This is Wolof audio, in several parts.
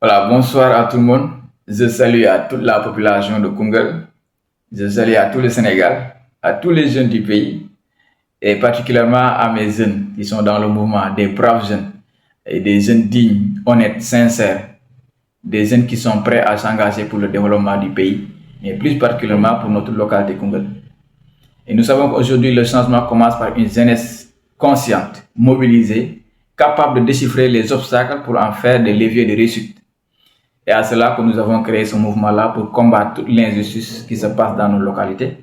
Voilà, bonsoir à tout le monde. Je salue à toute la population de Koungheul. Je salue à tout le Sénégal, à tous les jeunes du pays et particulièrement à mes jeunes qui sont dans le mouvement, des braves jeunes et des jeunes dignes, honnêtes, sincères, des jeunes qui sont prêts à s'engager pour le développement du pays, mais plus particulièrement pour notre localité Koungheul. Et nous savons qu'aujourd'hui, le changement commence par une jeunesse consciente, mobilisée, capable de déchiffrer les obstacles pour en faire des leviers de réussite. Et à cela que nous avons créé ce mouvement-là pour combattre toute l'injustice qui se passe dans nos localités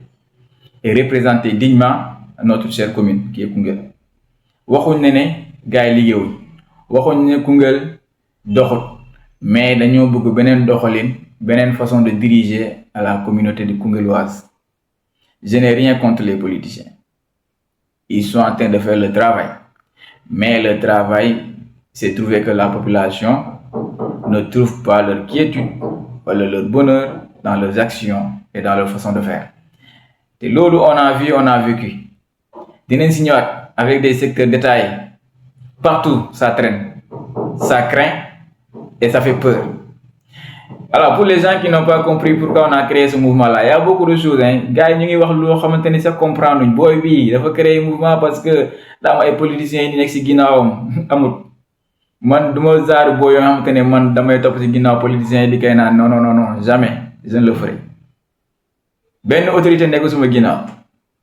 et représenter dignement notre chère commune qui est Koungheul. waxuñ ne gars yi liggéeyuñ waxuñ ne Koungheul doxut mais dañoo bëgg beneen doxalin beneen façon de diriger à la communauté de Koungheulloise. Je n'ai rien contre les politiciens. Ils sont en train de faire le travail. Mais le travail, c'est trouver que la population ne trouve pas leur quiétude ou leur bonheur dans leurs actions et dans leur façon de faire. Et là où on a vu, on a vécu. Dinañ si ñëwaat avec des secteurs détaillés. Partout, ça traîne. Ça craint et ça fait peur. Alors, pour les gens qui n'ont pas compris pourquoi on a créé ce mouvement-là, il y a beaucoup de choses. Gars, ñu ngi wax loo xamante ni sax comprendre luñ booy bii dafa créer mouvement parce que daa am ay politiciens yi nekk si ginnaawam amut. Man du ma zaaru boo yoo xamante ne man damay topp si ginnaaw politiciens yi di koy naan non jamais je ne le ferai. Benn autorité nekk suma ginnaaw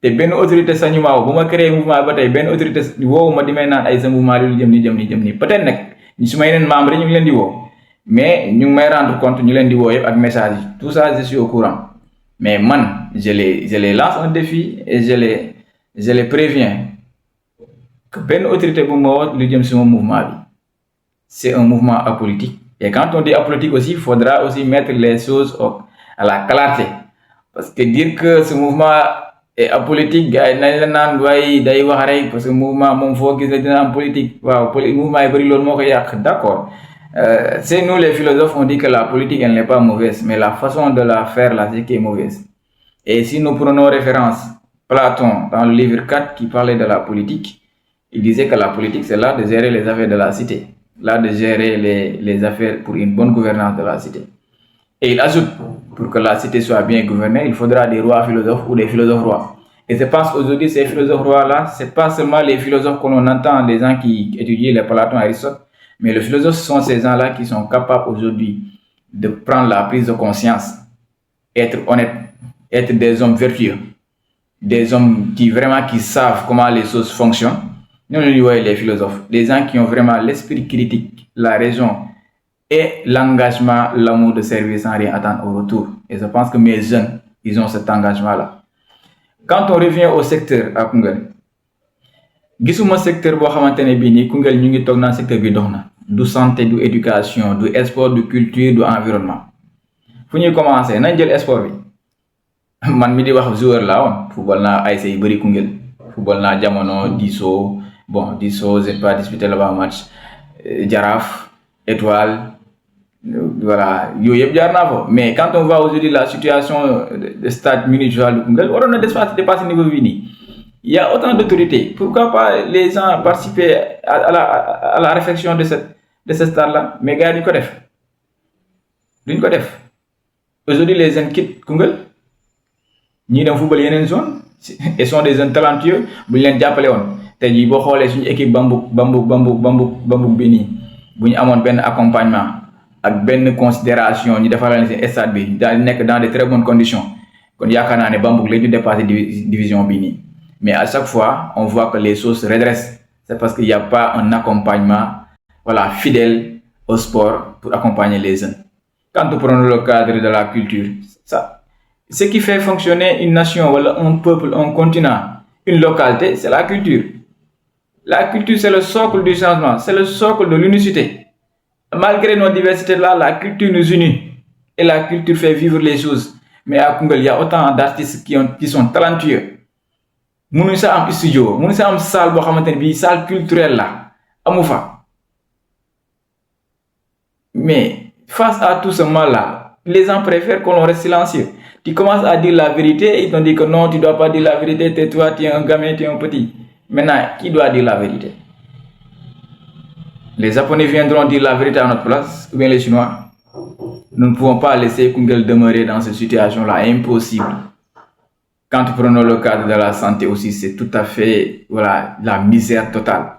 te benn autorité sañu ma bu ma créé mouvement ba tey benn autorité woowu ma di may naan ay sa mouvement lu jëm ni peut-être nag su ma yeneen membres yi ñu ngi leen di woo mais ñu ngi may rendre compte ñu leen di woo yëpp ak message yi tout ça je suis au courant mais man je les lance un défi et je les préviens que benn autorité bu ma woo lu jëm suma mouvement bi. C'est un mouvement apolitique. Et quand on dit apolitique aussi, il faudra aussi mettre les choses à la clarté. Parce que dire que ce mouvement est apolitique, parce que le mouvement, mon faut qu'il soit en politique. Le mouvement est brillant, d'accord. C'est nous les philosophes, on dit que la politique, elle n'est pas mauvaise, mais la façon de la faire, là, c'est qui est mauvaise. Et si nous prenons référence, Platon, dans le livre 4, qui parlait de la politique, il disait que la politique, c'est l'art de gérer les affaires de la cité. Là de gérer les affaires pour une bonne gouvernance de la cité. Et il ajoute, pour que la cité soit bien gouvernée, il faudra des rois philosophes ou des philosophes rois. Et je pense qu'aujourd'hui, ces philosophes rois-là, c'est pas seulement les philosophes que l'on entend, les gens qui étudient les Platon et Aristote, mais les philosophes sont ces gens-là qui sont capables aujourd'hui de prendre la prise de conscience, être honnêtes, être des hommes vertueux, des hommes qui savent comment les choses fonctionnent. Nous, les philosophes, des gens qui ont vraiment l'esprit critique, la raison et l'engagement, l'amour de servir sans rien attendre au retour. Et je pense que mes jeunes, ils ont cet engagement-là. Quand on revient au secteur à Koungheul, gisuma secteur bo xamantene bi ni Koungheul ñu ngi tok dans secteur bi doxna du santé du éducation du sport du culture du environnement. Fu ñuy commencer nañ jël sport bi. Man mi di wax joueur la won football na ASC yu bari Koungheul, football na jamono Diso. Bon, Diso, j'ai pas disputé là-bas un match. Jaraaf, Étoile, voilà, mais quand on voit aujourd'hui la situation de stade municipal de Koungheul, on a dépassé le niveau vini. Il y a autant d'autorités. Pourquoi pas les gens participer à la réflexion de ce stade-là? Mais gars, d'une côté. Aujourd'hui, les jeunes quittent Koungheul. Ni dans le football, il y a une zone. Ils sont des jeunes talentueux. Ils les appellent. Tay ji bo xolé suñu équipe bambou bini buñu amone ben accompagnement ak ben considération ñu défalal ci stade bi dal nek dans de très bonnes conditions kon yakarna né bambou lay ñu dépasser division bini mais à chaque fois on voit que les choses se redressent. C'est parce qu'il n'y a pas un accompagnement fidèle au sport pour accompagner les jeunes. Quand nous prenons le cadre de la culture, ça ce qui fait fonctionner une nation ou un peuple, un continent, une localité, c'est la culture. La culture, c'est le socle du changement, c'est le socle de l'unicité. Malgré nos diversités-là, la culture nous unit. Et la culture fait vivre les choses. Mais à Koungheul, il y a autant d'artistes qui sont talentueux. Nous sommes en studio, nous sommes en salle culturelle là. Amoufa. Mais face à tout ce mal-là, les gens préfèrent qu'on reste silencieux. Tu commences à dire la vérité, ils t'ont dit que non, tu ne dois pas dire la vérité, tais-toi, tu es un gamin, tu es un petit. Maintenant, qui doit dire la vérité? Les Japonais viendront dire la vérité à notre place, ou bien les Chinois? Nous ne pouvons pas laisser Koungheul demeurer dans cette situation-là, impossible. Quand nous prenons le cadre de la santé aussi, c'est tout à fait la misère totale.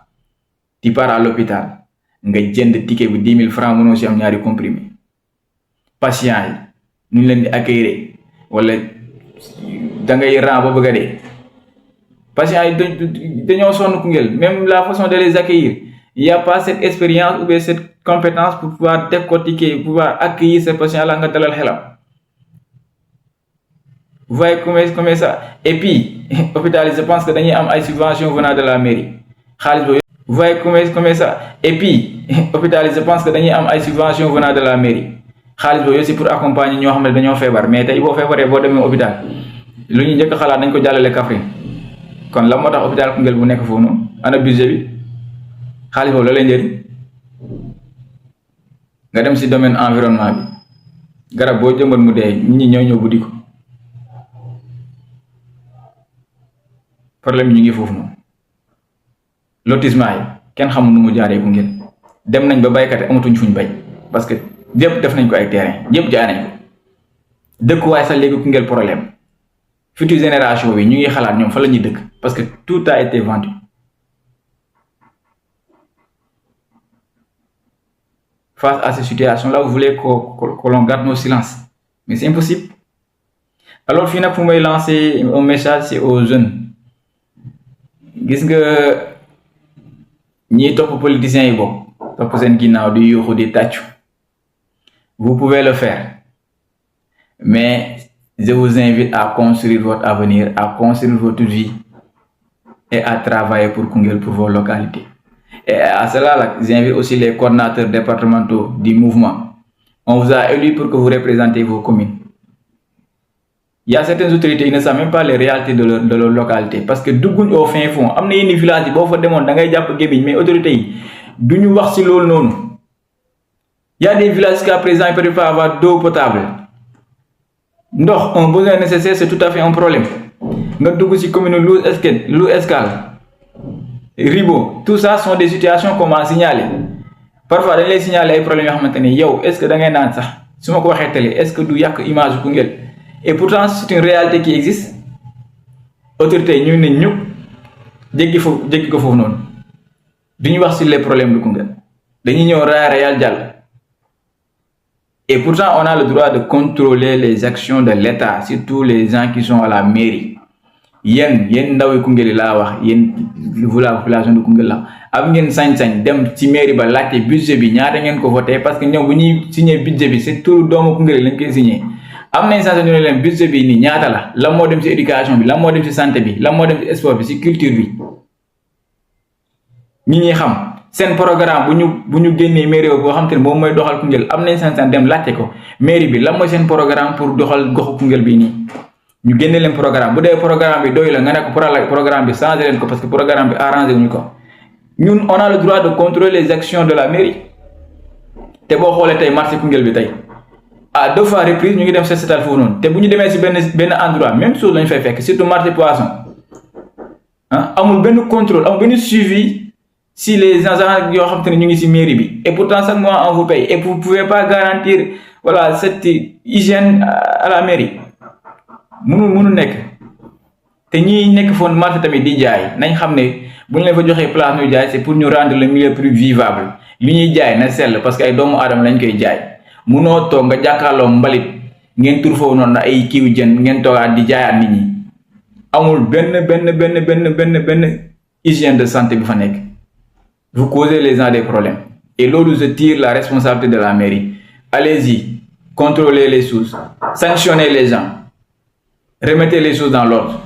Tu pars à l'hôpital, nga jënd ticket bu 10 000 francs mënoo ci am ñaari comprimé. Patient yi ñu leen di accueillir wala da ngay ran ba bëgg a dee. Patient yi dañoo sonn Koungheul, même la façon de les accueillir, il n'y a pas cette expérience ou bien cette compétence pour pouvoir décortiquer, pouvoir accueillir ces patients-là nga dalal xelam. Vous voyez comment ça. Et puis hôpital, je pense que dañuy am ay subventions venant de la mairie. Vous voyez comment ça. Et puis hôpital, je pense que dañuy am ay subventions venant de la mairie. Xaalis boobu c'est pour accompagner ñoo xam ne dañoo feebar, mais tey boo feebaree boo demee hôpital lu ñu njëkk xalaat nañ ko jàllale Kaffrine. Kon la moo tax hôpital Koungheul bu nekk foofu noonu ana budget bi xaalis boobu la lay njëriñ. Nga dem ci domaine environnement bi garab boo jëmbat mu dee nit ñi ñëw buddi ko. Problème ñu ngi foofu noonu. Lotissement yi kenn xamul nu mu jaaree Koungheul dem nañ ba baykat yi amatuñ fuñ bay parce que yëpp def nañ ko ay terrain yëpp jaay nañ ko dëkkuwaay sax léegi Koungheul problème future génération bi ñu ngi xalaat ñoom fa la ñuy dëkk parce que tout a été vendu. Face à cette situation-là, vous voulez que l'on garde nos silences, mais c'est impossible. Alors finalement, pour me lancer un message, c'est aux jeunes. Gis nga ñi topp politiciens yi bokk topp seen ginnaaw di yuuxu di tàccu. Vous pouvez le faire, mais je vous invite à construire votre avenir, à construire votre vie et à travailler pour Koungheul, pour vos localités. Et à cela, j'invite aussi les coordinateurs départementaux du mouvement. On vous a élu pour que vous représentez vos communes. Il y a certaines autorités qui ne savent même pas les réalités de leur localité parce que dugguñ au fin fond am na yenn village yi boo fa demoon da ngay jàpp gémmiñ mais autorités yi duñu wax ci loolu noonu. Il y a des villages qui à présent ils ne peuvent pas avoir d'eau potable. Ndox, un besoin nécessaire, c'est tout à fait un problème. Nga dugg ci commune Lour Escale, Ribo, tout ça sont des situations qu'on m'a signalé. Parfois dañ lay signaler ay problèmes yoo xamante ne yow est-ce que da ngay naan sax su ma ko waxee télé est-ce que du yàq image Koungheul. Et pourtant c'est une réalité qui existe. Autorités ñu ne ñu jéggi ko foofu noonu duñu wax sur les problèmes de Koungheul dañuy ñëw raaya jàll. Et pourtant on a le droit de contrôler les actions de l'État, surtout les gens qui sont à la mairie. Yéen ndawi Koungheul laa wax yéen vous la population de Koungheul la am ngeen sañ-sañ dem ci mairie ba laajte budget bi ñaata ngeen ko voté parce que ñoom bu ñuy signé budget bi c'est tout doomu Koungheul lañ koy signé. Am nañ sañ-sañ ñu ne leen budget bi nii ñaata la moo dem ci éducation bi la moo dem ci santé bi la moo dem ci sport bi ci culture bi ñi xam seen programme bu ñu génnee mairie boo xam te ne moom mooy doxal Koungheul am nañ sañ-sañ dem laajte ko mairie bi la mooy seen programme pour doxal goxu Koungheul bi nii ñu génne leen programme bu dee programme bi doy la nga ne ko programme bi changé leen ko parce que programme bi arrangé wuñu ko ñun on a le droit de contrôler les actions de la mairie. Te boo xoolee tey marché Koungheul bi tey à 2 fois reprise ñu ngi dem setal foofu noonu te bu ñu demee ci benn endroit même chose lañu fay fekk surtout marché poisson amul benn contrôle amul benn suivi si les agents yoo xam te ne ñu ngi ci mairie bi et pourtant chaque mois on vous paye et vous pouvez pas garantir cette hygiène à la mairie. mënu nekk te ñi nekk foon marché tamit di jaay nañ xam ne bu ñu leen fa joxee place ñu jaay c'est pour ñu rendre le milieu plus vivable li ñuy jaay na sell parce que ay doomu aadama lañ koy jaay munoo toog nga jàkkaarloo mbalit ngeen tur foofu noonu ay kiiw jën ngeen toogaat di jaayaat nit ñi amul benn hygiène de santé bu fa nekk. Vous causez les gens des problèmes et loolu je tire la responsabilité de la mairie. Allez-y, contrôlez les choses, sanctionnez les gens. Remettez les choses dans l'ordre.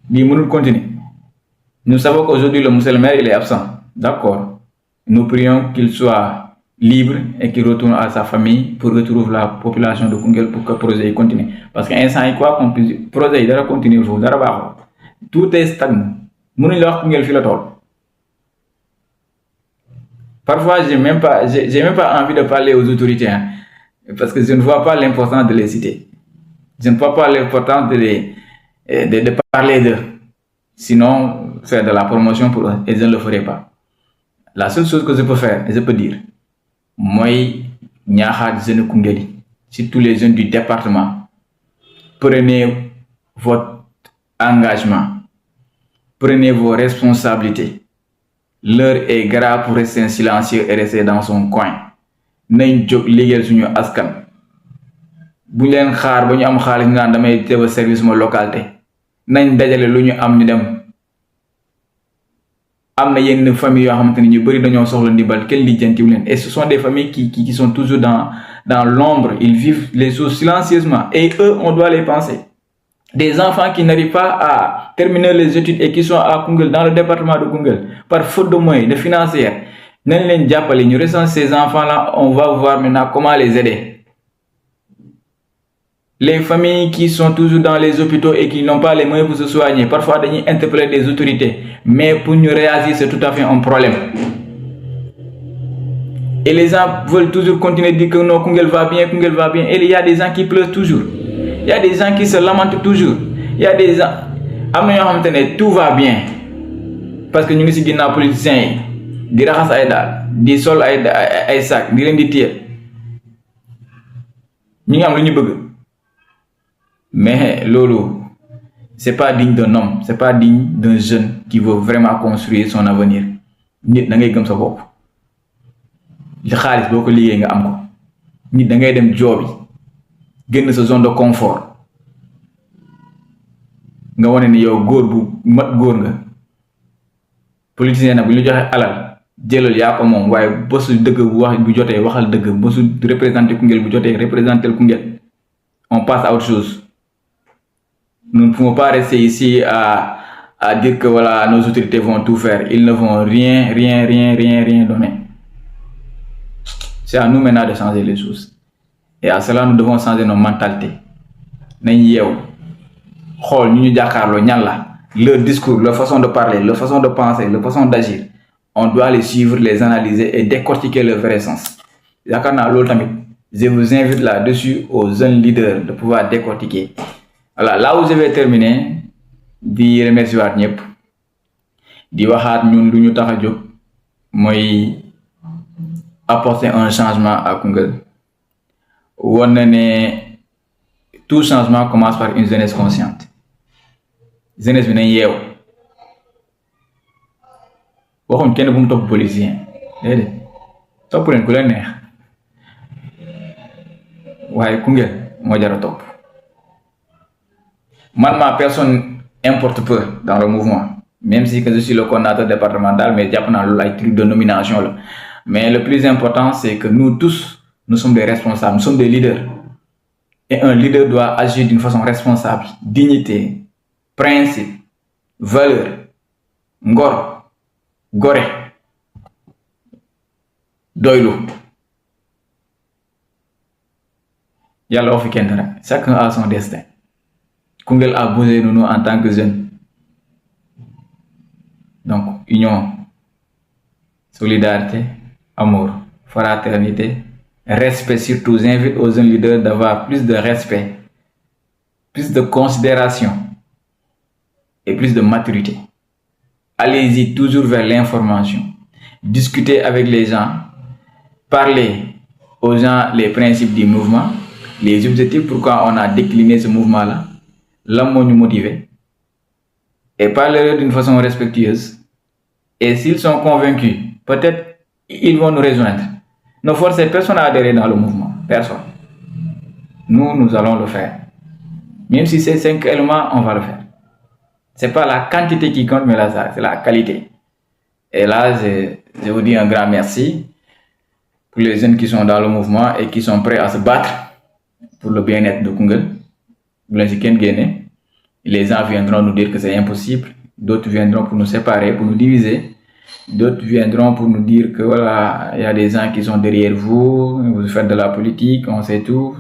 Nous continuer. Nous savons qu'aujourd'hui le monsieur le maire il est absent. D'accord. Nous prions qu'il soit libre et qu'il retourne à sa famille pour retrouver la population de Koungheul pour que le projet continue. Parce qu'un il quoi qu'on puisse le projet il doit continuer. Tout est stagnant. Nous ne leur Koungheul fil Parfois j'ai même pas envie de parler aux autorités parce que je ne vois pas l'importance de les citer. Je ne vois pas l'importance de parler d'eux. Sinon, faire de la promotion pour eux. Et je ne le ferai pas. La seule chose que je peux faire, je peux dire, moi, ñaaxaat jeunes Koungheul yi, surtout les jeunes du département, prenez votre engagement, prenez vos responsabilités. L'heure est grave pour rester silencieux et rester dans son coin. Nañ jóg liggéeyal suñu askan. Bu leen xaar ba ñu am xaalis naan damay teew service ma localité. Nañ dajale lu ñu am ñu dem. Am na yenn famille yoo xamante ni ñu bëri dañoo soxla ndimbal kenn lijjantiwu leen. Et ce sont des familles qui sont toujours dans l'ombre. Ils vivent les choses silencieusement. Et eux, on doit les penser. Des enfants qui n'arrivent pas à terminer les études et qui sont à Koungheul, dans le département de Koungheul, par faute de moyens, de financiers. Nous recensons ces enfants-là, on va voir maintenant comment les aider. Les familles qui sont toujours dans les hôpitaux et qui n'ont pas les moyens pour se soigner, parfois ils interpellent des autorités, mais pour nous réagir, c'est tout à fait un problème. Et les gens veulent toujours continuer de dire que non, Koungheul va bien, et il y a des gens qui pleurent toujours. Il y a des gens qui se lamentent toujours. Il y a des gens... Tout va bien. Parce que nous sommes des politiciens. Des raxas ay dal, des sol ay sac, di len di tier. Ñi am lu ñu bëgg. Mais lolo, c'est pas digne d'un homme, c'est pas digne d'un jeune qui veut vraiment construire son avenir. Nit da ngay gëm sa bopp. Li xaalis boko liggéey nga am ko. Nit da ngay dem joobi. Génn sa zone de confort. Nga wone ni yow góor bu mat góor nga. Politicien na bu ñu joxe alal jëlal yaa ko moom waaye bésu dëgg bu jotee waxal dëgg bésu représenter Koungheul bu jotee représenter Koungheul. On passe à autre chose. Nous ne pouvons pas rester ici à dire que voilà, nos autorités vont tout faire. Ils ne vont rien donner. C'est à nous maintenant de changer les choses. Et à cela, nous devons changer nos mentalités. Nañ yeew xool ñu jàkkaarloo ñan la leur discours, leur façon de parler, leur façon de penser, leur façon d'agir. On doit les suivre, les analyser et décortiquer leur vrai sens. Yaakaar naa loolu tamit je vous invite là-dessus aux jeunes leaders de pouvoir décortiquer. Voilà, là où je vais terminer di remercier waat ñëpp di waxaat ñun lu ñu tax a jóg mooy apporter un changement à Koungheul. Woon na ne tout changement commence par une jeunesse consciente. Jeunesse bi nañ yeew waxuñ kenn bu mu topp policier déedéet topp leen ku leen neex waaye Koungheul moo jar a topp. Man, ma personne importe peu dans le mouvement, même si que je suis le coordinateur départemental, mais jàpp naa loolu ay truc de nomination là. Mais le plus important, c'est que nous tous, nous sommes des responsables, nous sommes des leaders. Et un leader doit agir d'une façon responsable, dignité, principe, valeur, ngor, gore, doylu. Yàlla oo fi kenn rek, chacun a son destin. Koungheul a besoin de nous en tant que jeunes. Donc, union, solidarité, amour, fraternité, respect surtout. J'invite aux jeunes leaders d'avoir plus de respect, plus de considération et plus de maturité. Allez-y toujours vers l'information. Discutez avec les gens. Parlez aux gens les principes du mouvement, les objectifs, pourquoi on a décliné ce mouvement-là. L'homme nous motiver et parler d'une façon respectueuse. Et s'ils sont convaincus, peut-être ils vont nous rejoindre. Ne forcez personne à adhérer dans le mouvement. Personne. Nous allons le faire. Même si c'est 5 éléments, on va le faire. C'est pas la quantité qui compte, mais là, c'est la qualité. Et là, je vous dis un grand merci pour les jeunes qui sont dans le mouvement et qui sont prêts à se battre pour le bien-être de Koungheul. Les gens viendront nous dire que c'est impossible, d'autres viendront pour nous séparer, pour nous diviser, d'autres viendront pour nous dire que voilà, il y a des gens qui sont derrière vous, vous faites de la politique, on sait tout.